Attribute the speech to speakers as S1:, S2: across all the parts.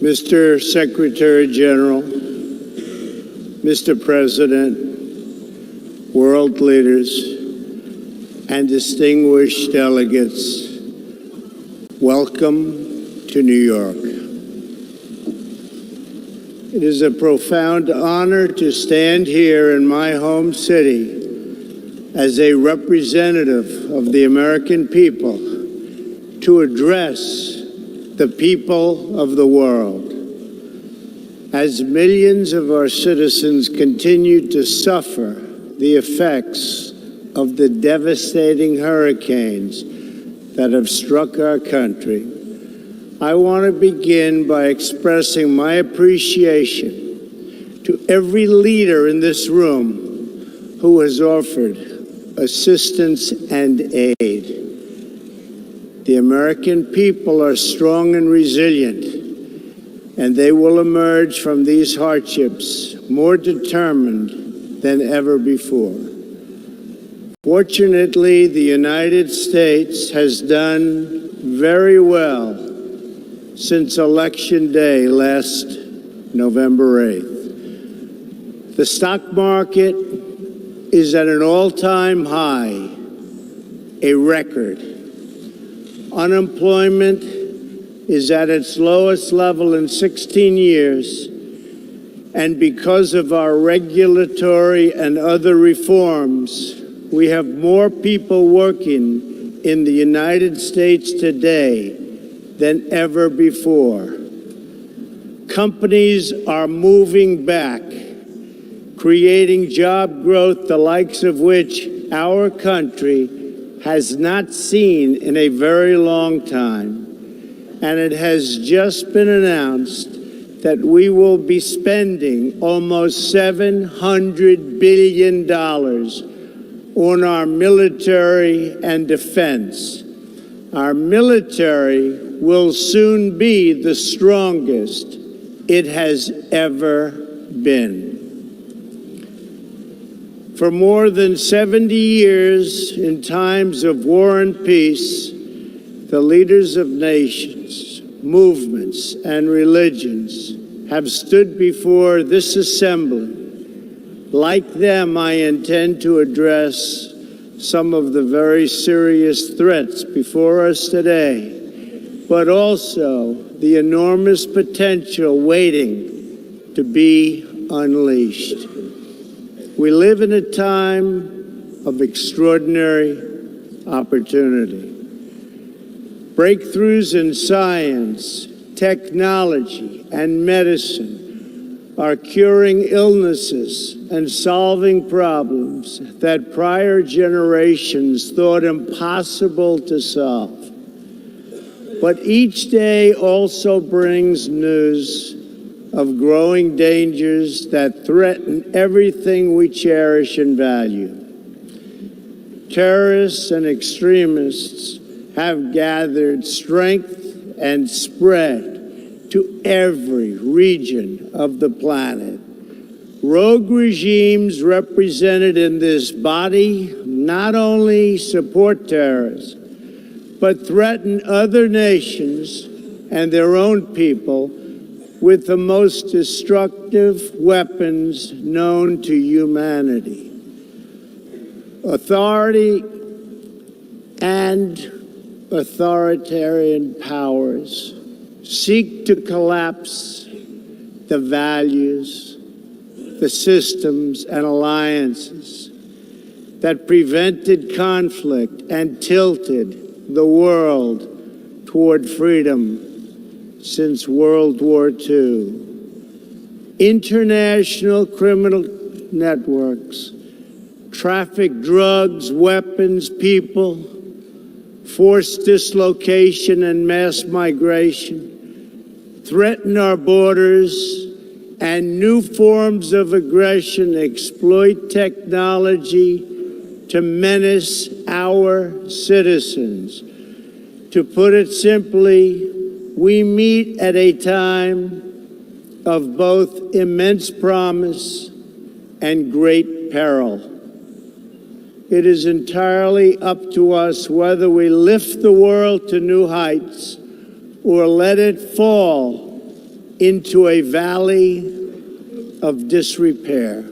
S1: Mr. Secretary General, Mr. President, world leaders, and distinguished delegates, welcome to New York. It is a profound honor to stand here in my home city as a representative of the American people to address the people of the world. As millions of our citizens continue to suffer the effects of the devastating hurricanes that have struck our country, I want to begin by expressing my appreciation to every leader in this room who has offered assistance and aid. The American people are strong and resilient, and they will emerge from these hardships more determined than ever before. Fortunately, the United States has done very well since Election Day last November 8th. The stock market is at an all-time high, a record. Unemployment is at its lowest level in 16 years, and because of our regulatory and other reforms, we have more people working in the United States today than ever before. Companies are moving back, creating job growth the likes of which our country has not seen in a very long time. And it has just been announced that we will be spending almost $700 billion on our military and defense. Our military will soon be the strongest it has ever been. For more than 70 years, in times of war and peace, the leaders of nations, movements, and religions have stood before this assembly. Like them, I intend to address some of the very serious threats before us today, but also the enormous potential waiting to be unleashed. We live in a time of extraordinary opportunity. Breakthroughs in science, technology, and medicine are curing illnesses and solving problems that prior generations thought impossible to solve. But each day also brings news of growing dangers that threaten everything we cherish and value. Terrorists and extremists have gathered strength and spread to every region of the planet. Rogue regimes represented in this body not only support terrorists, but threaten other nations and their own people with the most destructive weapons known to humanity. Authority and authoritarian powers seek to collapse the values, the systems, and alliances that prevented conflict and tilted the world toward freedom since World War II. International criminal networks traffic drugs, weapons, people, forced dislocation and mass migration, threaten our borders, and new forms of aggression exploit technology to menace our citizens. To put it simply, we meet at a time of both immense promise and great peril. It is entirely up to us whether we lift the world to new heights or let it fall into a valley of disrepair.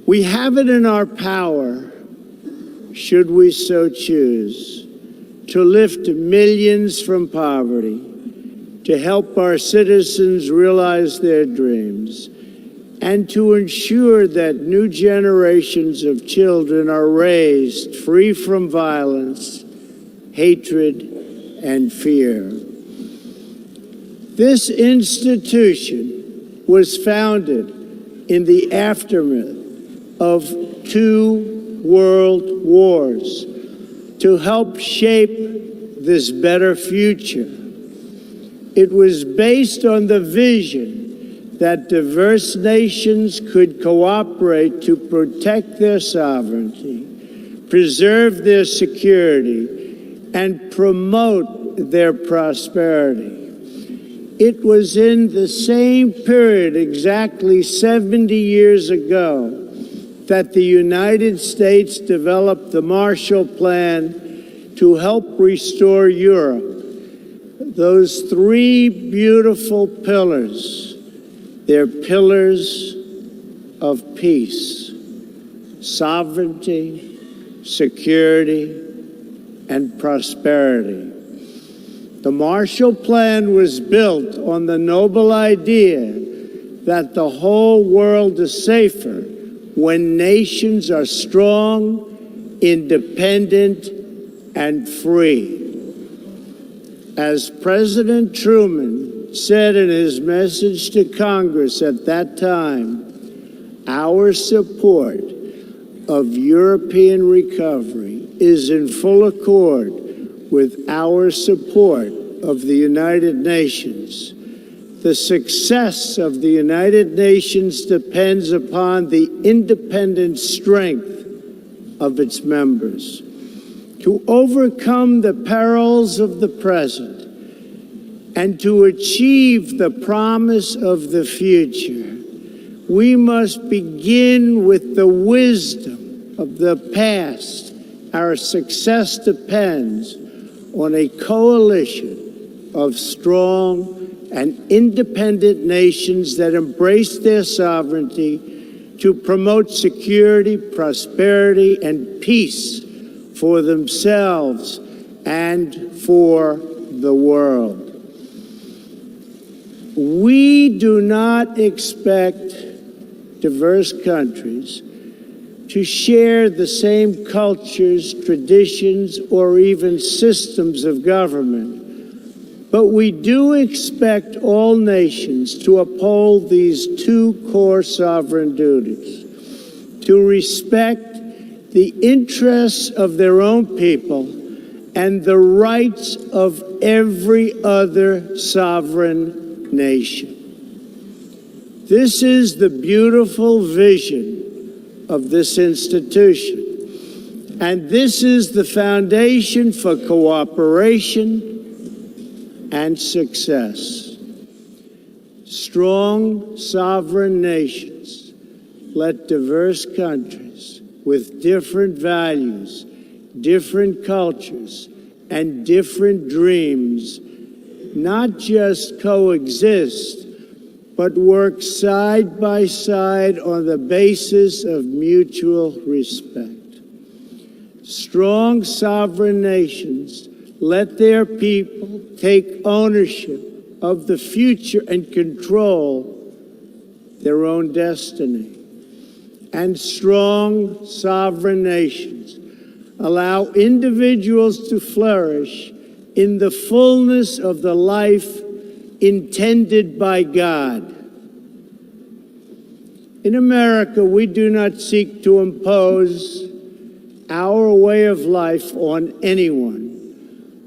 S1: We have it in our power, should we so choose, to lift millions from poverty, to help our citizens realize their dreams, and to ensure that new generations of children are raised free from violence, hatred, and fear. This institution was founded in the aftermath of 2 world wars to help shape this better future. It was based on the vision that diverse nations could cooperate to protect their sovereignty, preserve their security, and promote their prosperity. It was in the same period, exactly 70 years ago, that the United States developed the Marshall Plan to help restore Europe. Those 3 beautiful pillars, they're pillars of peace, sovereignty, security, and prosperity. The Marshall Plan was built on the noble idea that the whole world is safer when nations are strong, independent, and free. As President Truman said in his message to Congress at that time, our support of European recovery is in full accord with our support of the United Nations. The success of the United Nations depends upon the independent strength of its members. To overcome the perils of the present and to achieve the promise of the future, we must begin with the wisdom of the past. Our success depends on a coalition of strong and independent nations that embrace their sovereignty to promote security, prosperity, and peace for themselves and for the world. We do not expect diverse countries to share the same cultures, traditions, or even systems of government. But we do expect all nations to uphold these 2 core sovereign duties: to respect the interests of their own people and the rights of every other sovereign nation. This is the beautiful vision of this institution, and this is the foundation for cooperation and success. Strong sovereign nations let diverse countries with different values, different cultures, and different dreams not just coexist, but work side by side on the basis of mutual respect. Strong sovereign nations let their people take ownership of the future and control their own destiny. And strong sovereign nations allow individuals to flourish in the fullness of the life intended by God. In America, we do not seek to impose our way of life on anyone,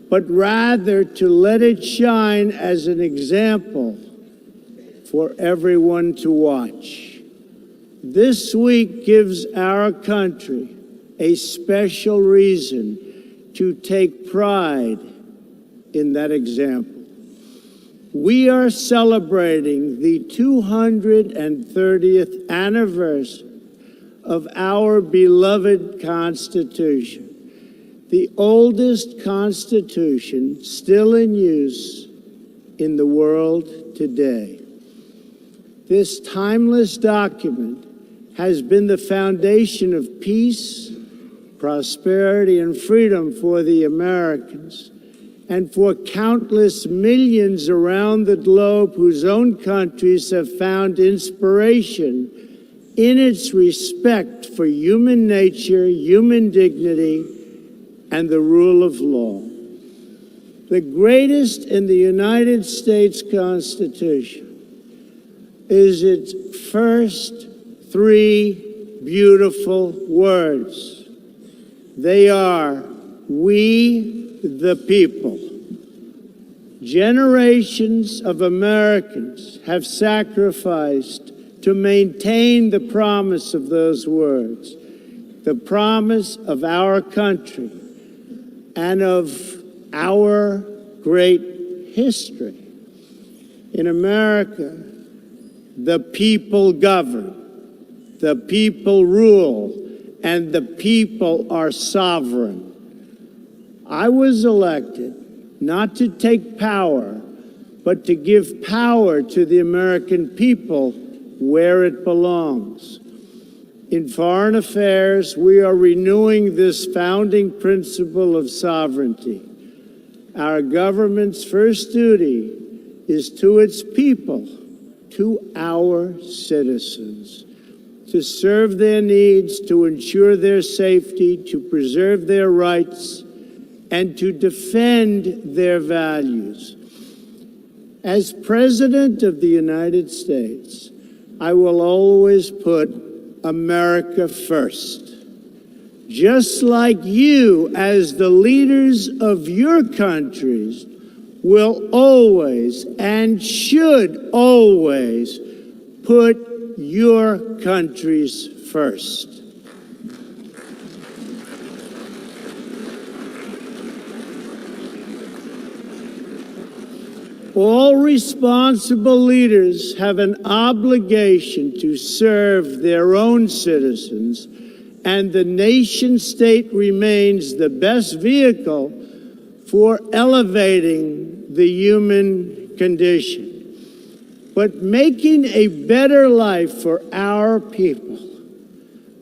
S1: but rather to let it shine as an example for everyone to watch. This week gives our country a special reason to take pride in that example. We are celebrating the 230th anniversary of our beloved Constitution, the oldest Constitution still in use in the world today. This timeless document has been the foundation of peace, prosperity, and freedom for the Americans and for countless millions around the globe whose own countries have found inspiration in its respect for human nature, human dignity, and the rule of law. The greatest in the United States Constitution is its first three beautiful words. They are, "We the people." Generations of Americans have sacrificed to maintain the promise of those words, the promise of our country and of our great history. In America, the people govern, the people rule, and the people are sovereign. I was elected not to take power, but to give power to the American people where it belongs. In foreign affairs, we are renewing this founding principle of sovereignty. Our government's first duty is to its people, to our citizens, to serve their needs, to ensure their safety, to preserve their rights, and to defend their values. As President of the United States, I will always put America first. Just like you, as the leaders of your countries, will always and should always put your countries first. All responsible leaders have an obligation to serve their own citizens, and the nation-state remains the best vehicle for elevating the human condition. But making a better life for our people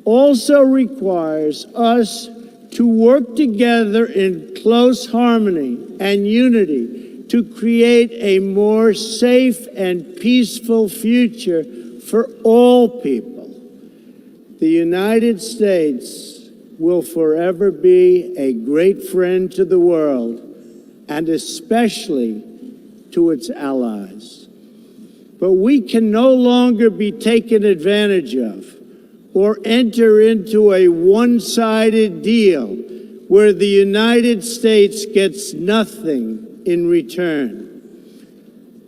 S1: also requires us to work together in close harmony and unity to create a more safe and peaceful future for all people. The United States will forever be a great friend to the world, and especially to its allies. But we can no longer be taken advantage of or enter into a one-sided deal where the United States gets nothing in return.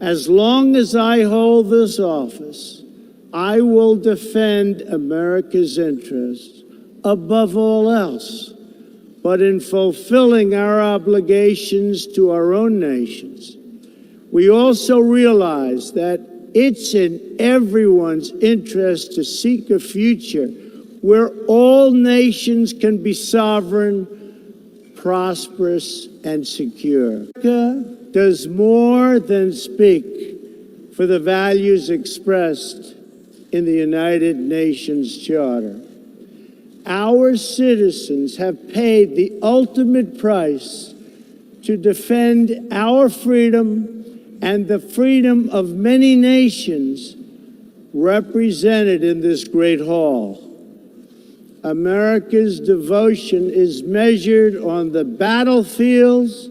S1: As long as I hold this office, I will defend America's interests above all else, but in fulfilling our obligations to our own nations, we also realize that it's in everyone's interest to seek a future where all nations can be sovereign, prosperous, and secure. America does more than speak for the values expressed in the United Nations Charter. Our citizens have paid the ultimate price to defend our freedom and the freedom of many nations represented in this great hall. America's devotion is measured on the battlefields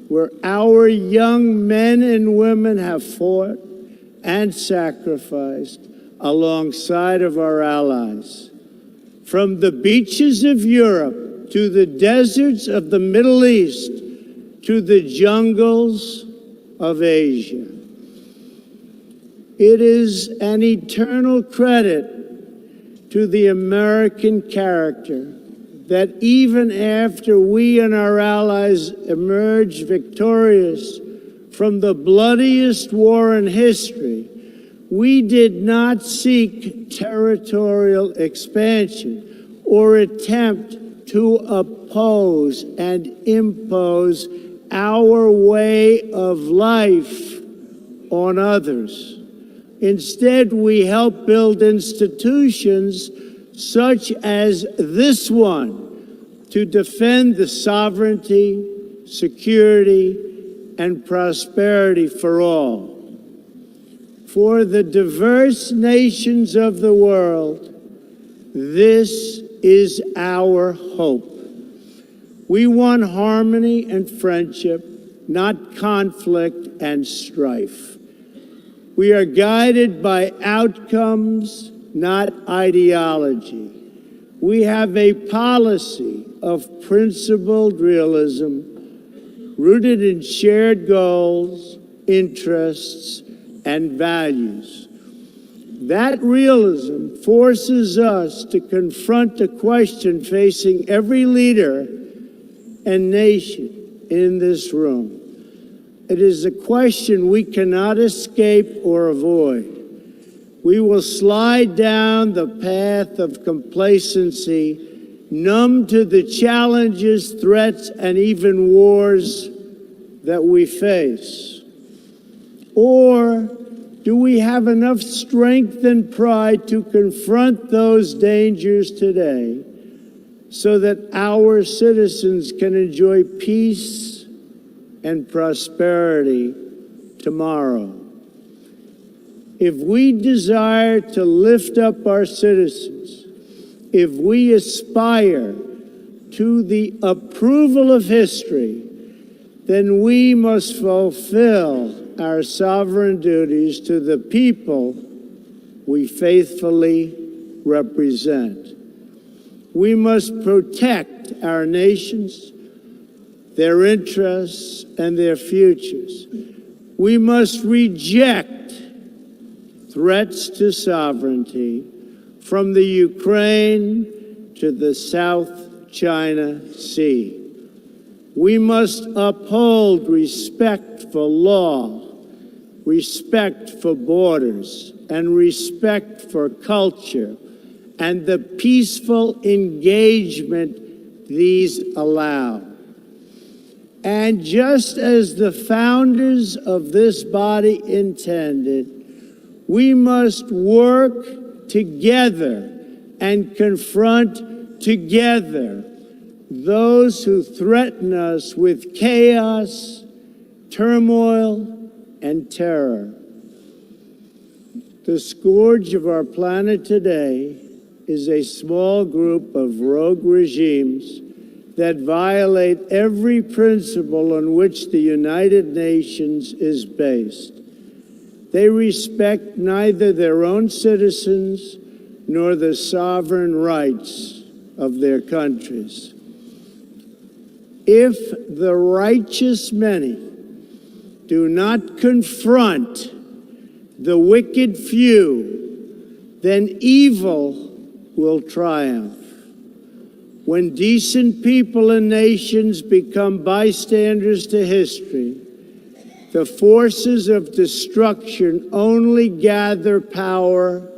S1: where our young men and women have fought and sacrificed alongside of our allies. From the beaches of Europe to the deserts of the Middle East to the jungles of Asia. It is an eternal credit to the American character that even after we and our allies emerged victorious from the bloodiest war in history, we did not seek territorial expansion or attempt to oppose and impose our way of life on others. Instead, we help build institutions such as this one to defend the sovereignty, security, and prosperity for all. For the diverse nations of the world, this is our hope. We want harmony and friendship, not conflict and strife. We are guided by outcomes, not ideology. We have a policy of principled realism rooted in shared goals, interests, and values. That realism forces us to confront a question facing every leader and nation in this room. It is a question we cannot escape or avoid. We will slide down the path of complacency, numb to the challenges, threats, and even wars that we face. Or do we have enough strength and pride to confront those dangers today so that our citizens can enjoy peace and prosperity tomorrow? If we desire to lift up our citizens, if we aspire to the approval of history, then we must fulfill our sovereign duties to the people we faithfully represent. We must protect our nations, their interests, and their futures. We must reject threats to sovereignty from the Ukraine to the South China Sea. We must uphold respect for law, respect for borders, and respect for culture, and the peaceful engagement these allow. And just as the founders of this body intended, we must work together and confront together those who threaten us with chaos, turmoil, and terror. The scourge of our planet today is a small group of rogue regimes that violate every principle on which the United Nations is based. They respect neither their own citizens nor the sovereign rights of their countries. If the righteous many do not confront the wicked few, then evil will triumph. When decent people and nations become bystanders to history, the forces of destruction only gather power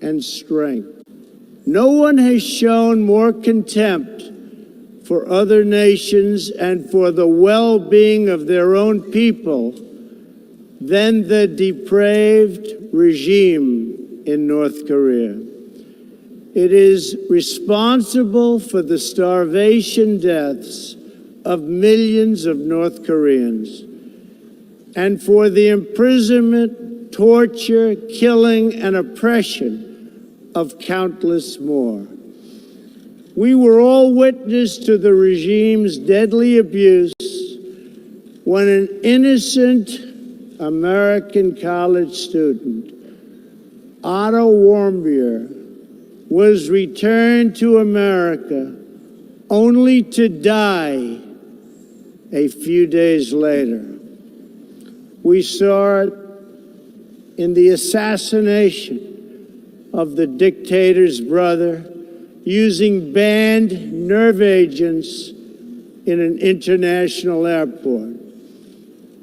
S1: and strength. No one has shown more contempt for other nations and for the well-being of their own people than the depraved regime in North Korea. It is responsible for the starvation deaths of millions of North Koreans and for the imprisonment, torture, killing, and oppression of countless more. We were all witness to the regime's deadly abuse when an innocent American college student, Otto Warmbier, was returned to America only to die a few days later. We saw it in the assassination of the dictator's brother using banned nerve agents in an international airport.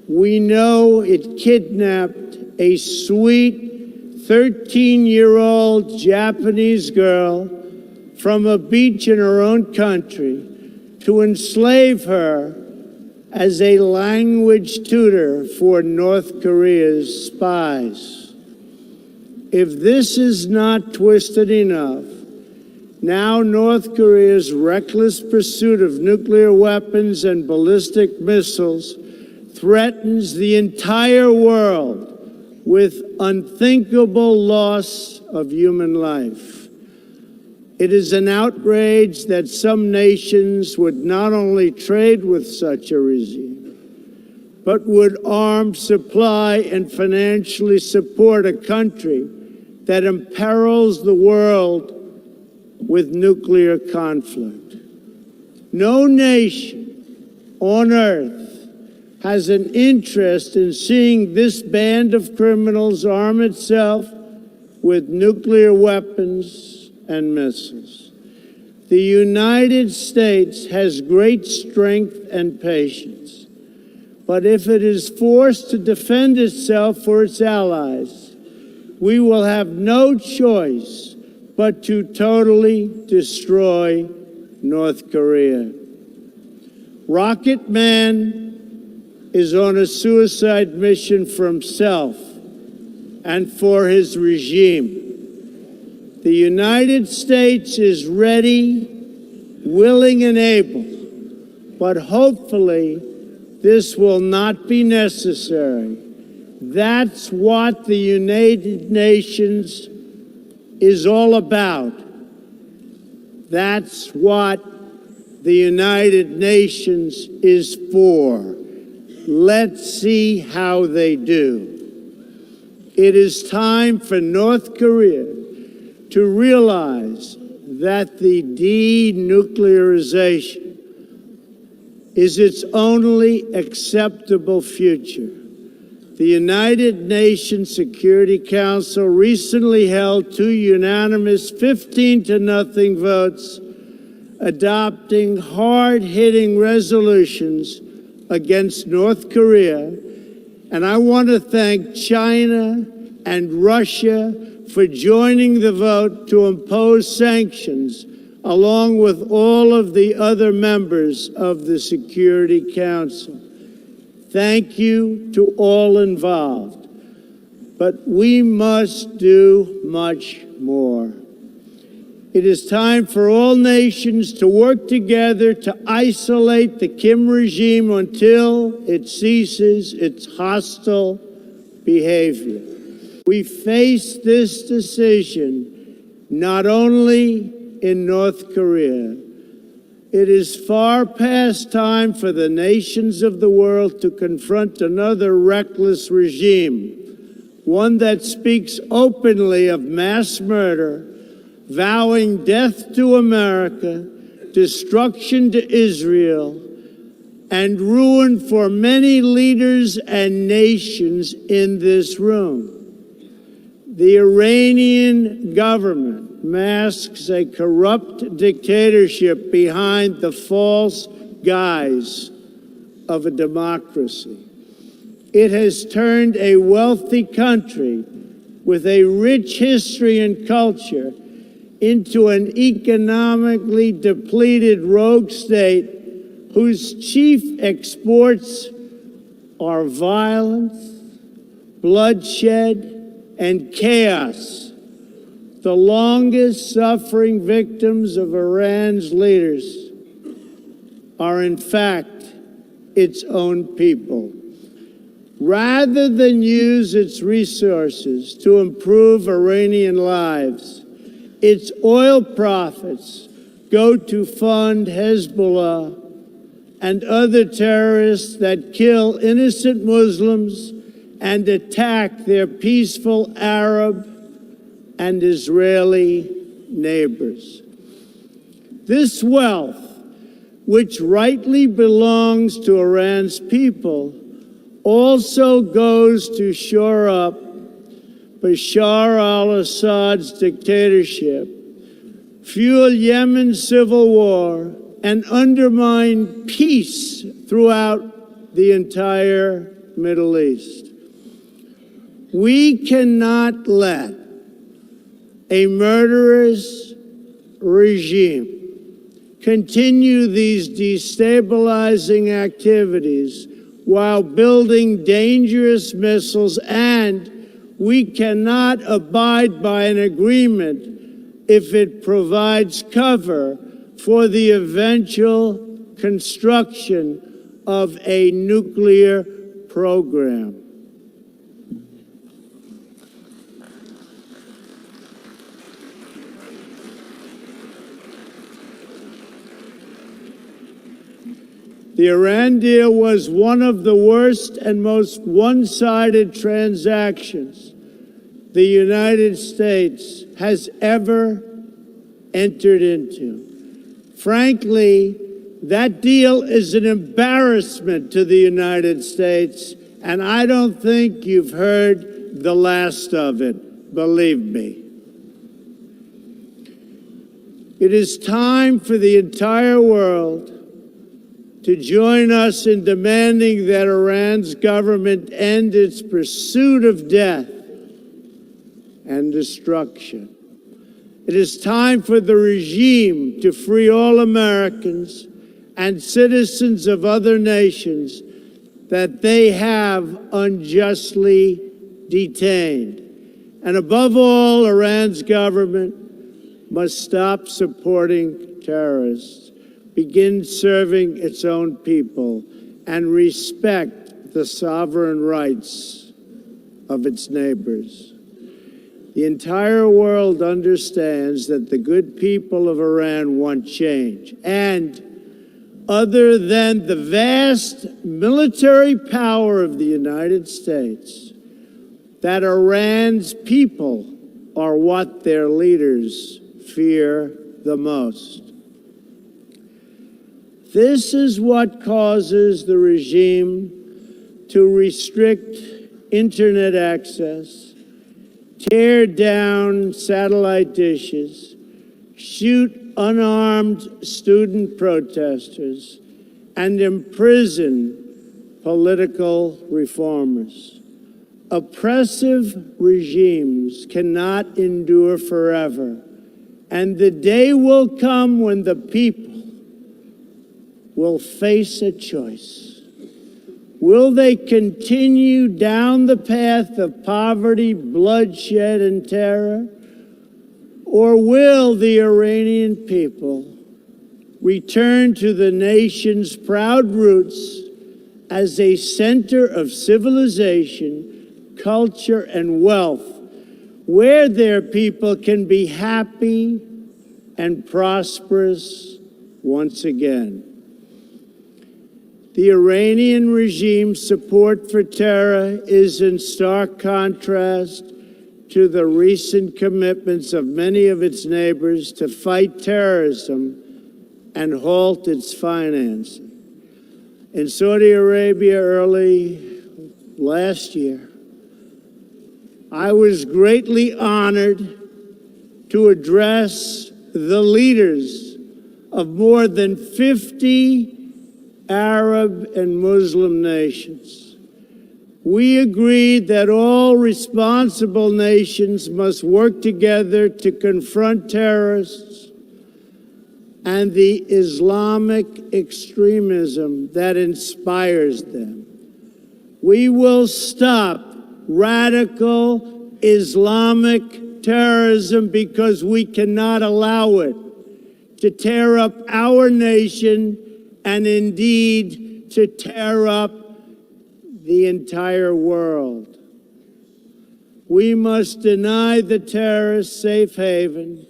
S1: We know it kidnapped a sweet 13-year-old Japanese girl from a beach in her own country to enslave her as a language tutor for North Korea's spies. If this is not twisted enough, now North Korea's reckless pursuit of nuclear weapons and ballistic missiles threatens the entire world with unthinkable loss of human life. It is an outrage that some nations would not only trade with such a regime, but would arm, supply, and financially support a country that imperils the world with nuclear conflict. No nation on earth has an interest in seeing this band of criminals arm itself with nuclear weapons and missiles. The United States has great strength and patience, but if it is forced to defend itself or its allies, we will have no choice but to totally destroy North Korea. Rocket Man is on a suicide mission for himself and for his regime. The United States is ready, willing, and able, but hopefully this will not be necessary. That's what the United Nations is all about. That's what the United Nations is for. Let's see how they do. It is time for North Korea to realize that the denuclearization is its only acceptable future. The United Nations Security Council recently held 2 unanimous 15-0 votes adopting hard-hitting resolutions against North Korea, and I want to thank China and Russia for joining the vote to impose sanctions, along with all of the other members of the Security Council. Thank you to all involved, but we must do much more. It is time for all nations to work together to isolate the Kim regime until it ceases its hostile behavior. We face this decision not only in North Korea. It is far past time for the nations of the world to confront another reckless regime, one that speaks openly of mass murder, vowing death to America, destruction to Israel, and ruin for many leaders and nations in this room. The Iranian government masks a corrupt dictatorship behind the false guise of a democracy. It has turned a wealthy country with a rich history and culture into an economically depleted rogue state whose chief exports are violence, bloodshed, and chaos. The longest suffering victims of Iran's leaders are, in fact, its own people. Rather than use its resources to improve Iranian lives, its oil profits go to fund Hezbollah and other terrorists that kill innocent Muslims and attack their peaceful Arab and Israeli neighbors. This wealth, which rightly belongs to Iran's people, also goes to shore up Bashar al-Assad's dictatorship, fuel Yemen's civil war, and undermine peace throughout the entire Middle East. We cannot let a murderous regime continue these destabilizing activities while building dangerous missiles, and we cannot abide by an agreement if it provides cover for the eventual construction of a nuclear program. The Iran deal was one of the worst and most one-sided transactions the United States has ever entered into. Frankly, that deal is an embarrassment to the United States, and I don't think you've heard the last of it, believe me. It is time for the entire world to join us in demanding that Iran's government end its pursuit of death and destruction. It is time for the regime to free all Americans and citizens of other nations that they have unjustly detained. And above all, Iran's government must stop supporting terrorists, begin serving its own people, and respect the sovereign rights of its neighbors. The entire world understands that the good people of Iran want change, and other than the vast military power of the United States, that Iran's people are what their leaders fear the most. This is what causes the regime to restrict internet access, tear down satellite dishes, shoot unarmed student protesters, and imprison political reformers. Oppressive regimes cannot endure forever, and the day will come when the people will face a choice. Will they continue down the path of poverty, bloodshed, and terror? Or will the Iranian people return to the nation's proud roots as a center of civilization, culture, and wealth, where their people can be happy and prosperous once again? The Iranian regime's support for terror is in stark contrast to the recent commitments of many of its neighbors to fight terrorism and halt its financing. In Saudi Arabia early last year, I was greatly honored to address the leaders of more than 50 Arab and Muslim nations. We agreed that all responsible nations must work together to confront terrorists and the Islamic extremism that inspires them. We will stop radical Islamic terrorism because we cannot allow it to tear up our nation and indeed to tear up the entire world. We must deny the terrorists safe haven,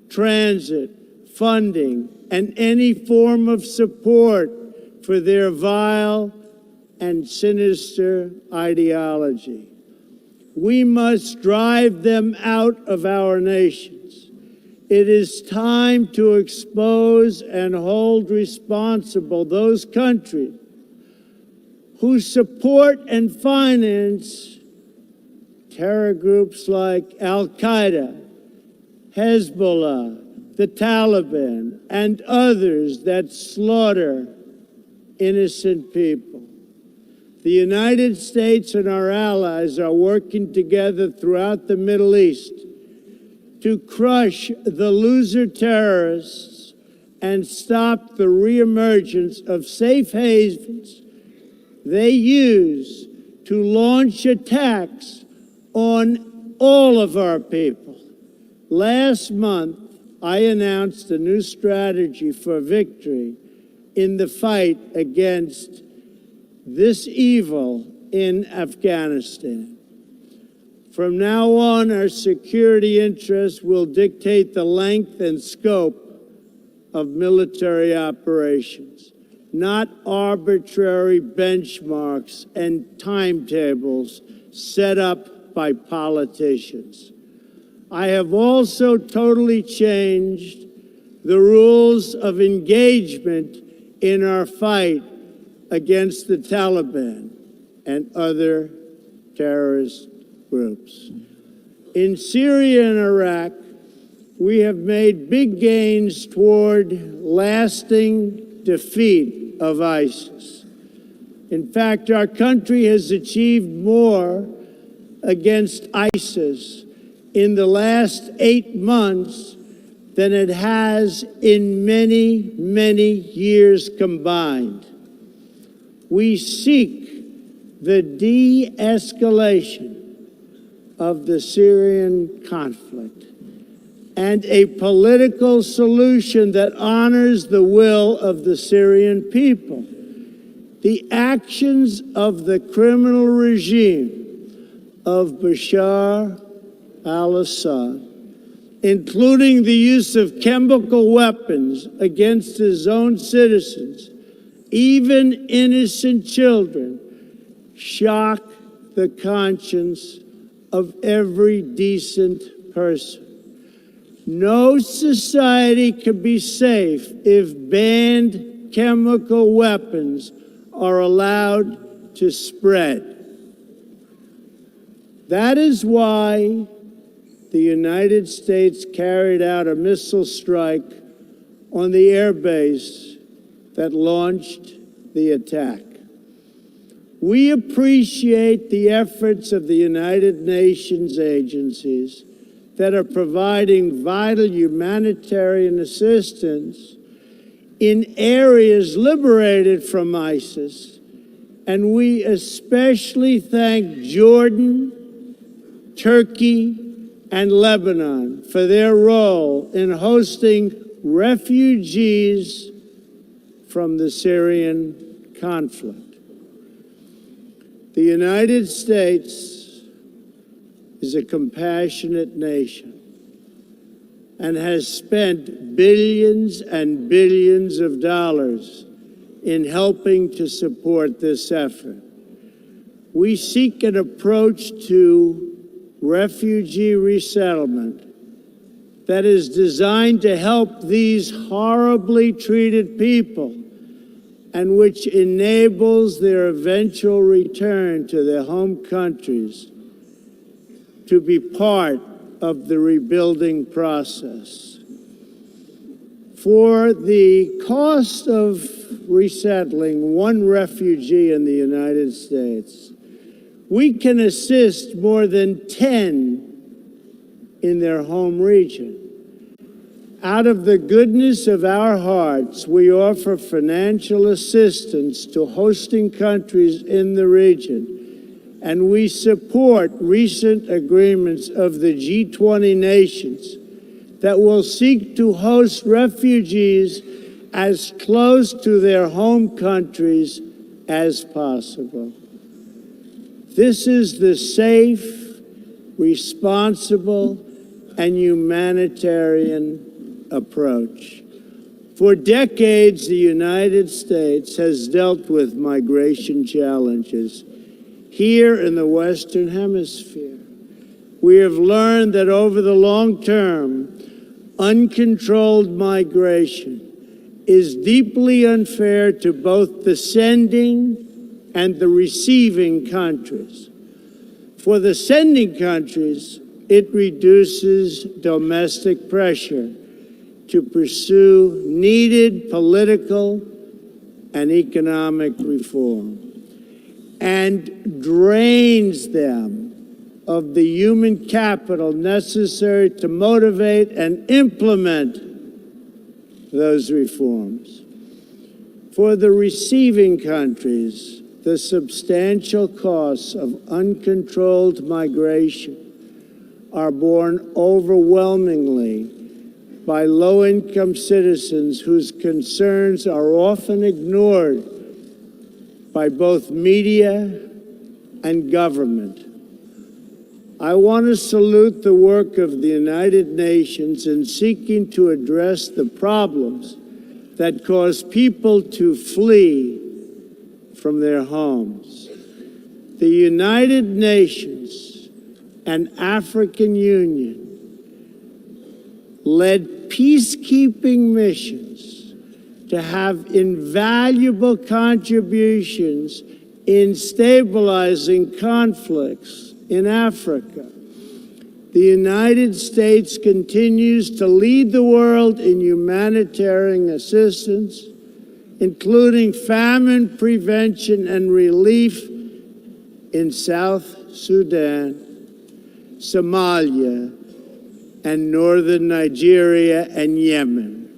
S1: transit, funding, and any form of support for their vile and sinister ideology. We must drive them out of our nations. It is time to expose and hold responsible those countries who support and finance terror groups like Al-Qaeda, Hezbollah, the Taliban, and others that slaughter innocent people. The United States and our allies are working together throughout the Middle East to crush the loser terrorists and stop the reemergence of safe havens they use to launch attacks on all of our people. Last month, I announced a new strategy for victory in the fight against this evil in Afghanistan. From now on, our security interests will dictate the length and scope of military operations, not arbitrary benchmarks and timetables set up by politicians. I have also totally changed the rules of engagement in our fight against the Taliban and other terrorist groups. In Syria and Iraq, we have made big gains toward lasting defeat of ISIS. In fact, our country has achieved more against ISIS in the last 8 months than it has in many, many years combined. We seek the de-escalation of the Syrian conflict and a political solution that honors the will of the Syrian people. The actions of the criminal regime of Bashar al-Assad, including the use of chemical weapons against his own citizens, even innocent children, shock the conscience of every decent person. No society can be safe if banned chemical weapons are allowed to spread. That is why the United States carried out a missile strike on the airbase that launched the attack. We appreciate the efforts of the United Nations agencies that are providing vital humanitarian assistance in areas liberated from ISIS, and we especially thank Jordan, Turkey, and Lebanon for their role in hosting refugees from the Syrian conflict. The United States is a compassionate nation and has spent billions and billions of dollars in helping to support this effort. We seek an approach to refugee resettlement that is designed to help these horribly treated people and which enables their eventual return to their home countries to be part of the rebuilding process. For the cost of resettling one refugee in the United States, we can assist more than 10 in their home region. Out of the goodness of our hearts, we offer financial assistance to hosting countries in the region, and we support recent agreements of the G20 nations that will seek to host refugees as close to their home countries as possible. This is the safe, responsible, and humanitarian approach. For decades, the United States has dealt with migration challenges here in the Western Hemisphere. We have learned that over the long term, uncontrolled migration is deeply unfair to both the sending and the receiving countries. For the sending countries, it reduces domestic pressure to pursue needed political and economic reform, and drains them of the human capital necessary to motivate and implement those reforms. For the receiving countries, the substantial costs of uncontrolled migration are borne overwhelmingly by low-income citizens whose concerns are often ignored by both media and government. I want to salute the work of the United Nations in seeking to address the problems that cause people to flee from their homes. The United Nations and African Union led peacekeeping missions to have invaluable contributions in stabilizing conflicts in Africa. The United States continues to lead the world in humanitarian assistance, including famine prevention and relief in South Sudan, Somalia, and northern Nigeria and Yemen.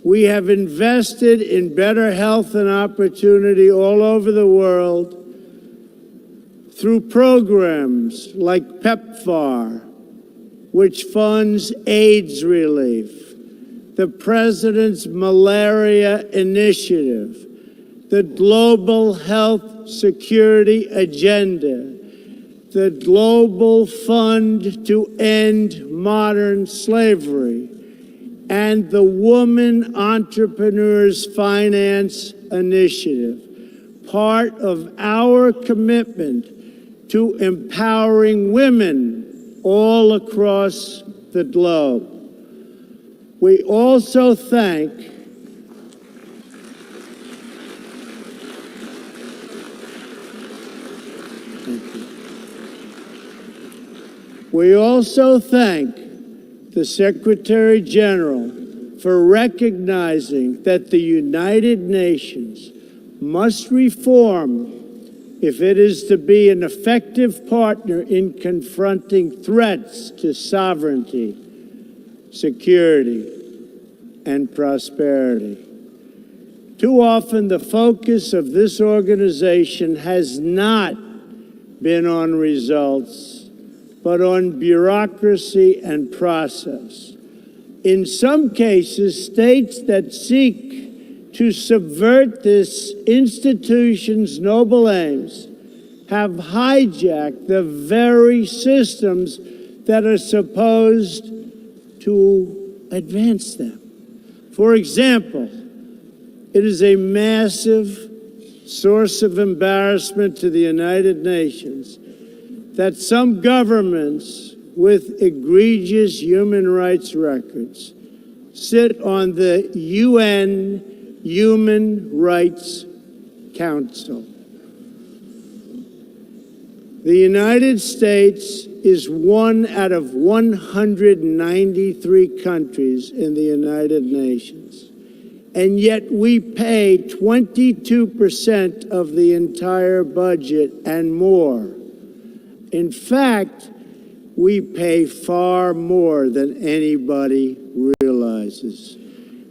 S1: We have invested in better health and opportunity all over the world through programs like PEPFAR, which funds AIDS relief, the President's Malaria Initiative, the Global Health Security Agenda, the Global Fund to End Modern Slavery, and the Woman Entrepreneurs Finance Initiative, part of our commitment to empowering women all across the globe. We also thank the Secretary General for recognizing that the United Nations must reform if it is to be an effective partner in confronting threats to sovereignty, security, and prosperity. Too often, the focus of this organization has not been on results, but on bureaucracy and process. In some cases, states that seek to subvert this institution's noble aims have hijacked the very systems that are supposed to advance them. For example, it is a massive source of embarrassment to the United Nations that some governments with egregious human rights records sit on the UN Human Rights Council. The United States is one out of 193 countries in the United Nations, and yet we pay 22% of the entire budget and more. In fact, we pay far more than anybody realizes.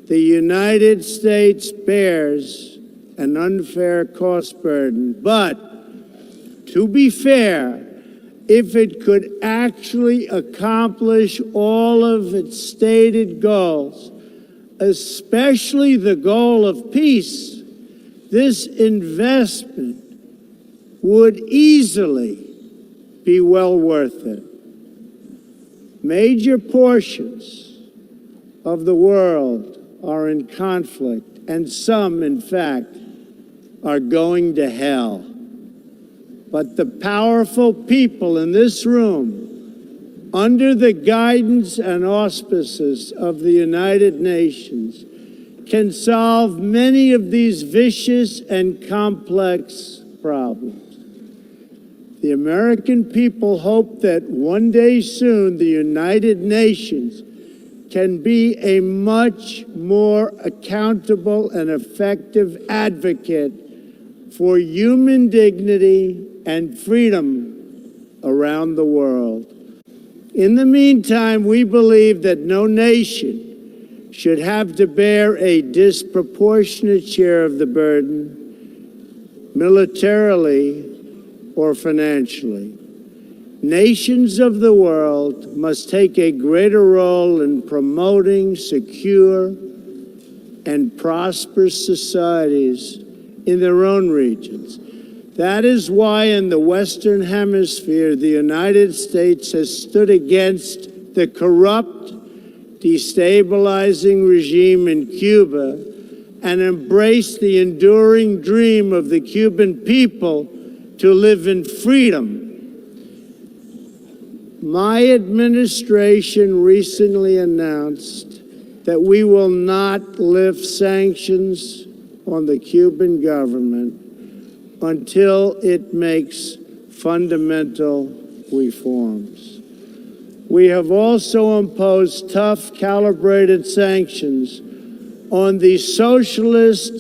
S1: The United States bears an unfair cost burden, but to be fair, if it could actually accomplish all of its stated goals, especially the goal of peace, this investment would easily be well worth it. Major portions of the world are in conflict, and some, in fact, are going to hell. But the powerful people in this room, under the guidance and auspices of the United Nations, can solve many of these vicious and complex problems. The American people hope that one day soon the United Nations can be a much more accountable and effective advocate for human dignity and freedom around the world. In the meantime, we believe that no nation should have to bear a disproportionate share of the burden, militarily or financially. Nations of the world must take a greater role in promoting secure and prosperous societies in their own regions. That is why in the Western Hemisphere, the United States has stood against the corrupt, destabilizing regime in Cuba and embraced the enduring dream of the Cuban people to live in freedom. My administration recently announced that we will not lift sanctions on the Cuban government until it makes fundamental reforms. We have also imposed tough, calibrated sanctions on the socialist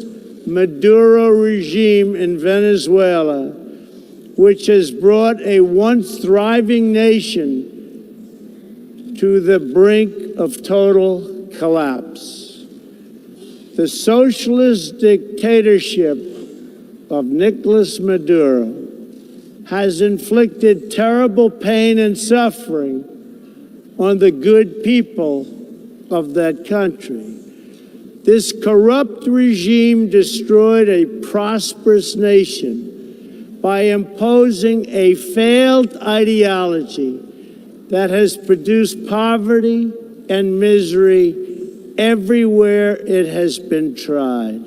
S1: Maduro regime in Venezuela, which has brought a once thriving nation to the brink of total collapse. The socialist dictatorship of Nicolas Maduro has inflicted terrible pain and suffering on the good people of that country. This corrupt regime destroyed a prosperous nation by imposing a failed ideology that has produced poverty and misery everywhere it has been tried.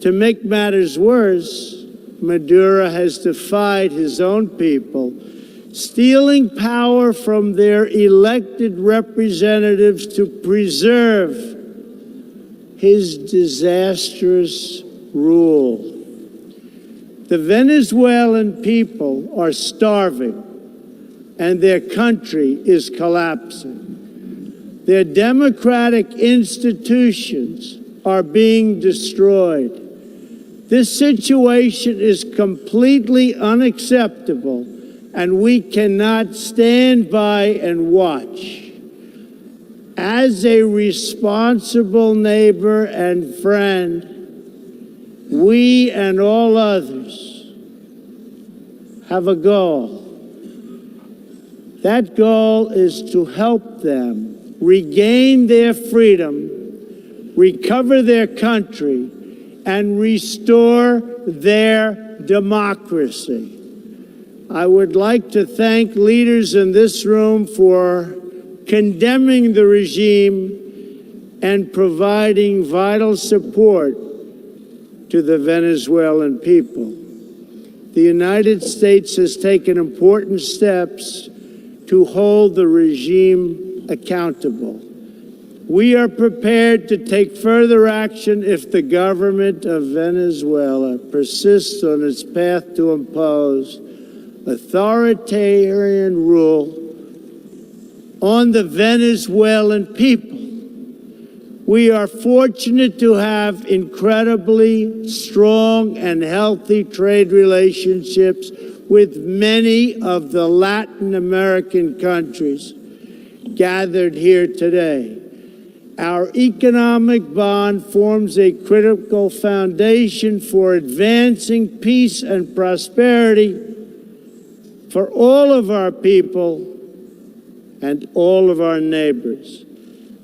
S1: To make matters worse, Maduro has defied his own people, stealing power from their elected representatives to preserve his disastrous rule. The Venezuelan people are starving, and their country is collapsing. Their democratic institutions are being destroyed. This situation is completely unacceptable, and we cannot stand by and watch. As a responsible neighbor and friend, we and all others have a goal. That goal is to help them regain their freedom, recover their country, and restore their democracy. I would like to thank leaders in this room for condemning the regime and providing vital support to the Venezuelan people. The United States has taken important steps to hold the regime accountable. We are prepared to take further action if the government of Venezuela persists on its path to impose authoritarian rule on the Venezuelan people. We are fortunate to have incredibly strong and healthy trade relationships with many of the Latin American countries gathered here today. Our economic bond forms a critical foundation for advancing peace and prosperity for all of our people and all of our neighbors.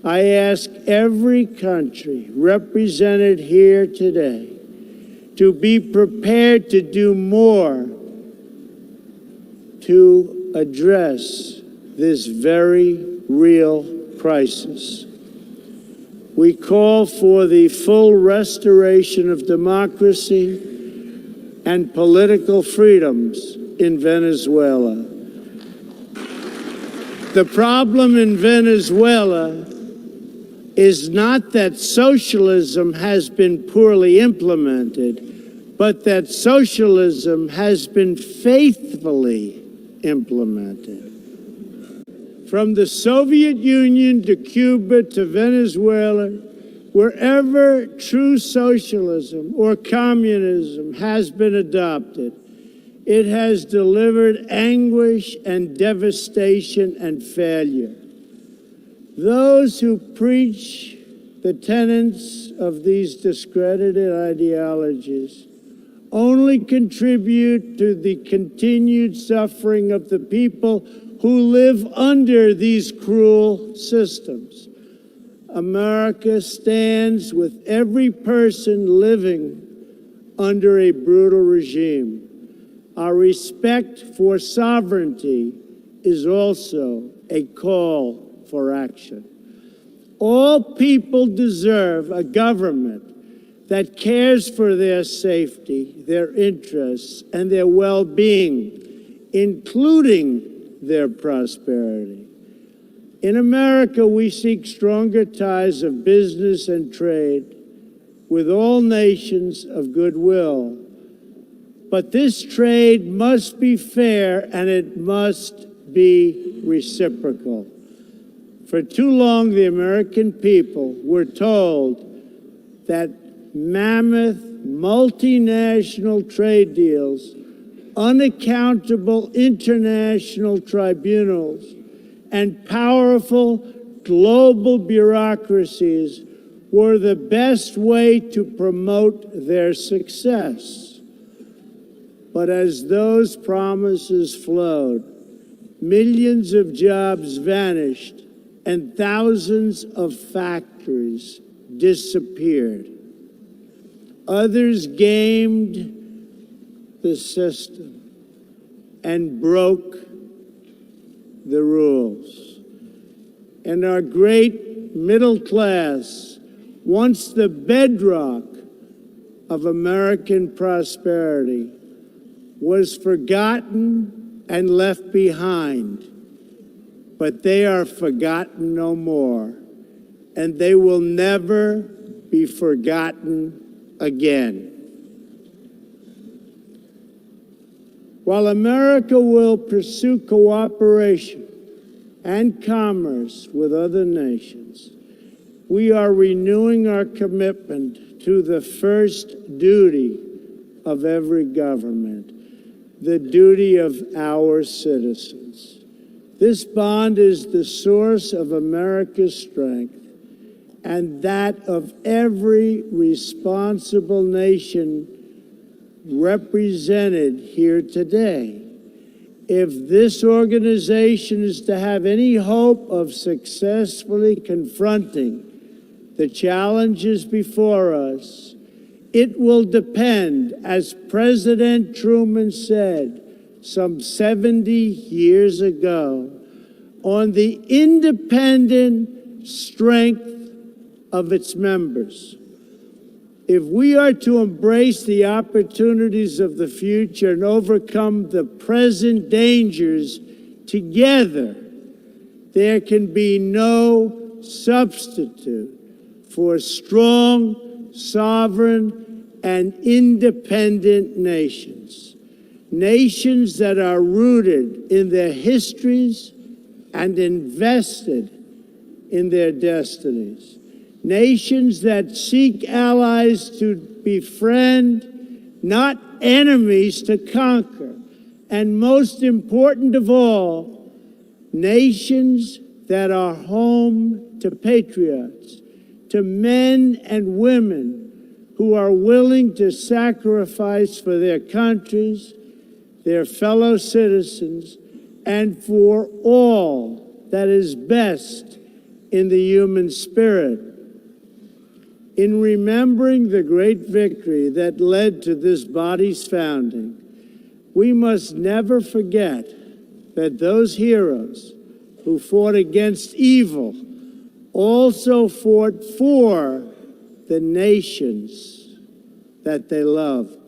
S1: I ask every country represented here today to be prepared to do more to address this very real crisis. We call for the full restoration of democracy and political freedoms in Venezuela. The problem in Venezuela is not that socialism has been poorly implemented, but that socialism has been faithfully implemented. From the Soviet Union to Cuba to Venezuela, wherever true socialism or communism has been adopted, it has delivered anguish and devastation and failure. Those who preach the tenets of these discredited ideologies only contribute to the continued suffering of the people who live under these cruel systems. America stands with every person living under a brutal regime. Our respect for sovereignty is also a call for action. All people deserve a government that cares for their safety, their interests, and their well-being, including their prosperity. In America, we seek stronger ties of business and trade with all nations of goodwill. But this trade must be fair and it must be reciprocal. For too long, the American people were told that mammoth multinational trade deals, unaccountable international tribunals, and powerful global bureaucracies were the best way to promote their success. But as those promises flowed, millions of jobs vanished and thousands of factories disappeared. Others gamed the system and broke the rules. And our great middle class, once the bedrock of American prosperity, was forgotten and left behind. But they are forgotten no more, and they will never be forgotten again. While America will pursue cooperation and commerce with other nations, we are renewing our commitment to the first duty of every government, the duty of our citizens. This bond is the source of America's strength and that of every responsible nation represented here today. If this organization is to have any hope of successfully confronting the challenges before us, it will depend, as President Truman said some 70 years ago, on the independent strength of its members. If we are to embrace the opportunities of the future and overcome the present dangers together, there can be no substitute for strong, sovereign, and independent nations. Nations that are rooted in their histories and invested in their destinies. Nations that seek allies to befriend, not enemies to conquer. And most important of all, nations that are home to patriots, to men and women who are willing to sacrifice for their countries, their fellow citizens, and for all that is best in the human spirit. In remembering the great victory that led to this body's founding, we must never forget that those heroes who fought against evil also fought for the nations that they loved.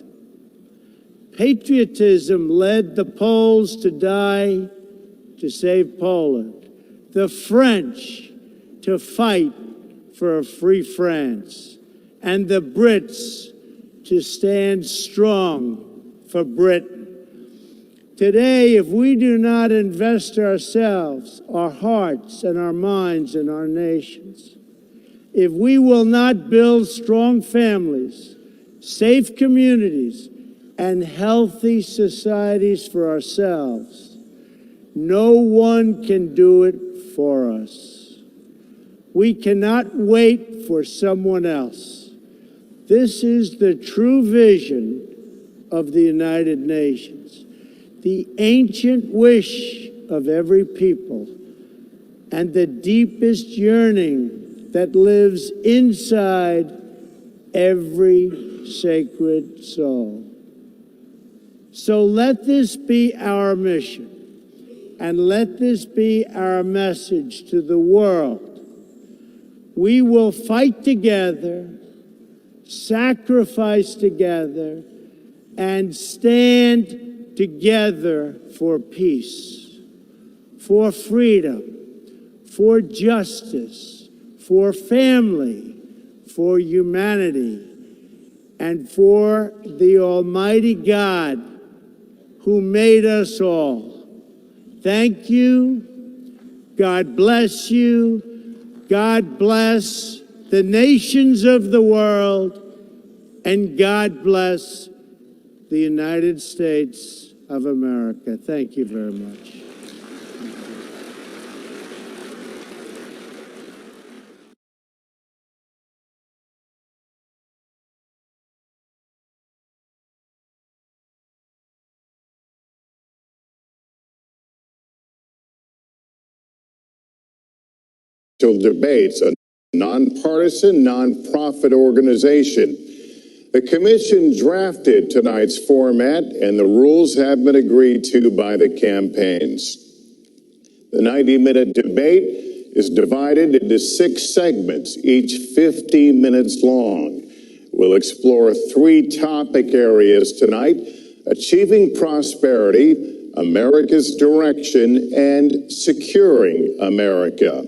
S1: Patriotism led the Poles to die to save Poland, the French to fight for a free France, and the Brits to stand strong for Britain. Today, if we do not invest ourselves, our hearts and our minds in our nations, if we will not build strong families, safe communities, and healthy societies for ourselves, no one can do it for us. We cannot wait for someone else. This is the true vision of the United Nations, the ancient wish of every people, and the deepest yearning that lives inside every sacred soul. So let this be our mission, and let this be our message to the world. We will fight together, sacrifice together, and stand together for peace, for freedom, for justice, for family, for humanity, and for the Almighty God who made us all. Thank you. God bless you. God bless the nations of the world, and God bless the United States of America. Thank you very much.
S2: Debates, a nonpartisan, nonprofit organization. The commission drafted tonight's format, and the rules have been agreed to by the campaigns. The 90-minute debate is divided into 6 segments, each 50 minutes long. We'll explore 3 topic areas tonight: achieving prosperity, America's direction, and securing America.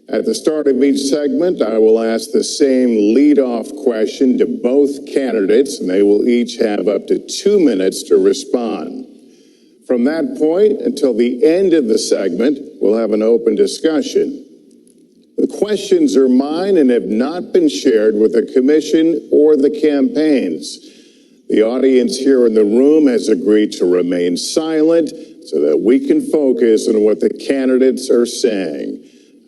S2: At the start of each segment, I will ask the same lead-off question to both candidates, and they will each have up to 2 minutes to respond. From that point until the end of the segment, we'll have an open discussion. The questions are mine and have not been shared with the commission or the campaigns. The audience here in the room has agreed to remain silent so that we can focus on what the candidates are saying.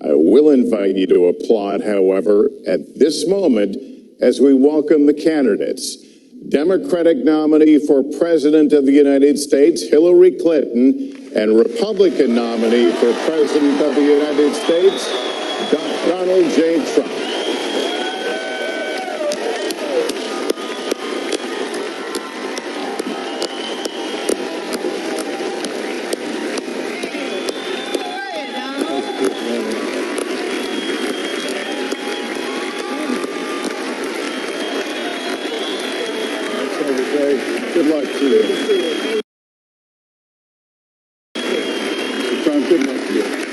S2: I will invite you to applaud, however, at this moment as we welcome the candidates. Democratic nominee for President of the United States, Hillary Clinton, and Republican nominee for President of the United States, Donald J. Trump. Good luck to you. Trump, good luck to you.